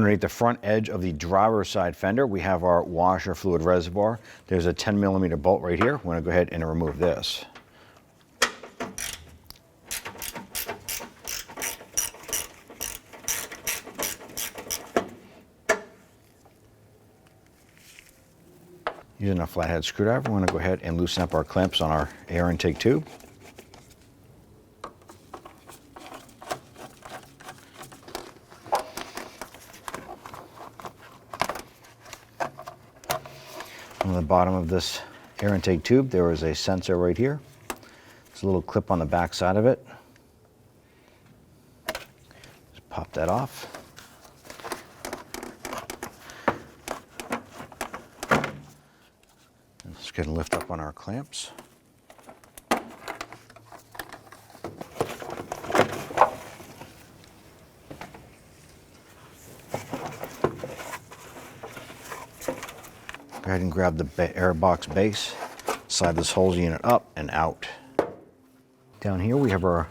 Underneath the front edge of the driver's side fender, we have our washer fluid reservoir. There's a 10mm bolt right here. We're going to go ahead and remove this. Using a flathead screwdriver, we're going to go ahead and loosen up our clamps on our air intake tube. On the bottom of this air intake tube, there is a sensor right here. There's a little clip on the back side of it. Just pop that off. Let's go ahead and lift up on our clamps. Go ahead and grab the airbox base, slide this hose unit up and out. Down here we have our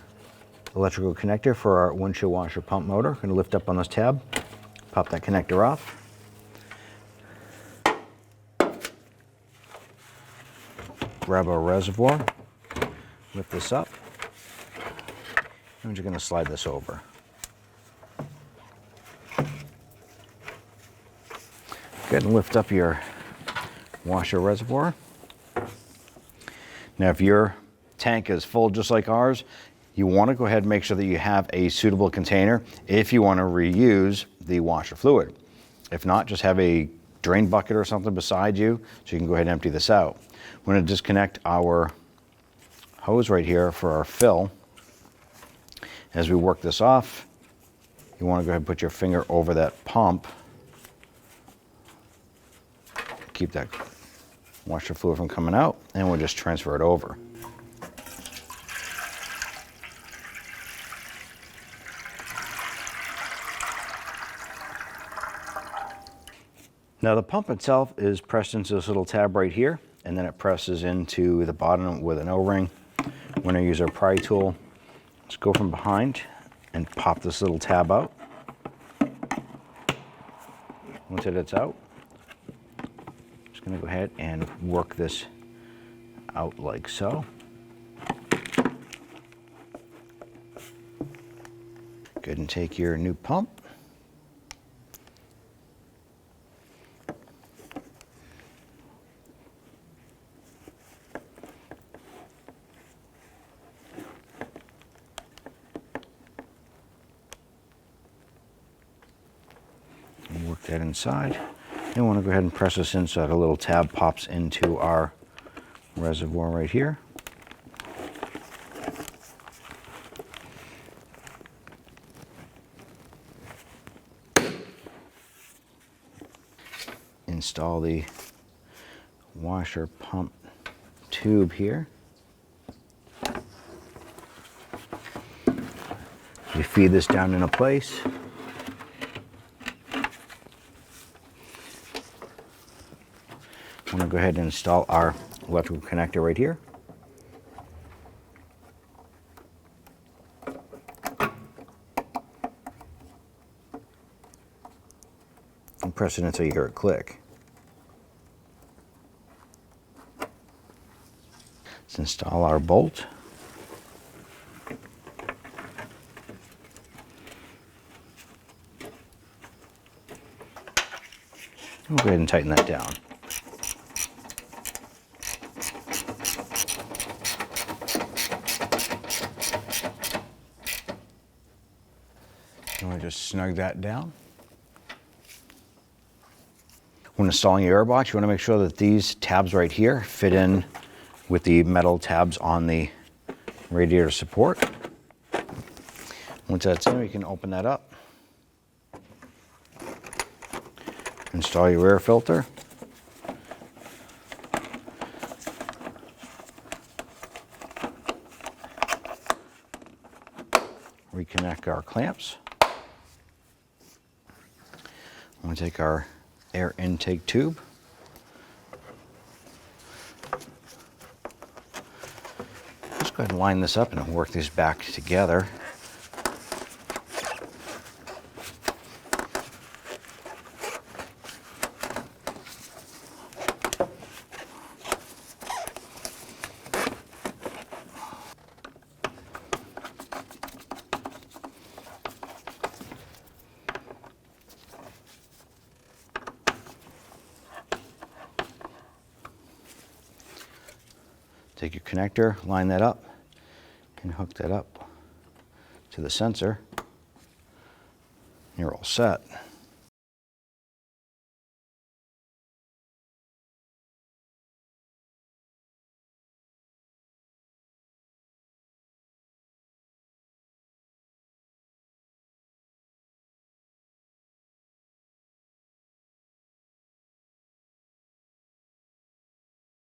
electrical connector for our windshield washer pump motor. Going to lift up on this tab, pop that connector off. Grab our reservoir, lift this up, and you're going to slide this over. Go ahead and lift up your washer reservoir. Now if your tank is full just like ours, you want to go ahead and make sure that you have a suitable container if you want to reuse the washer fluid. If not, just have a drain bucket or something beside you so you can go ahead and empty this out. We're going to disconnect our hose right here for our fill. As we work this off, you want to go ahead and put your finger over that pump. Keep that washer fluid from coming out, and we'll just transfer it over. Now the pump itself is pressed into this little tab right here, and then it presses into the bottom with an O-ring. We're going to use our pry tool. Let's go from behind and pop this little tab out. Once it's out, just going to go ahead and work this out like so. Go ahead and take your new pump. Work that inside. And we want to go ahead and press this in so that a little tab pops into our reservoir right here. Install the washer pump tube here. You feed this down into place. I'm going to go ahead and install our electrical connector right here. And press it until you hear it click. Let's install our bolt. We'll go ahead and tighten that down. And we'll just snug that down. When installing your airbox, you want to make sure that these tabs right here fit in with the metal tabs on the radiator support. Once that's in, we can open that up. Install your air filter. Reconnect our clamps. I'm going to take our air intake tube. Let's go ahead and line this up and work these back together. Take your connector, line that up, and hook that up to the sensor. You're all set.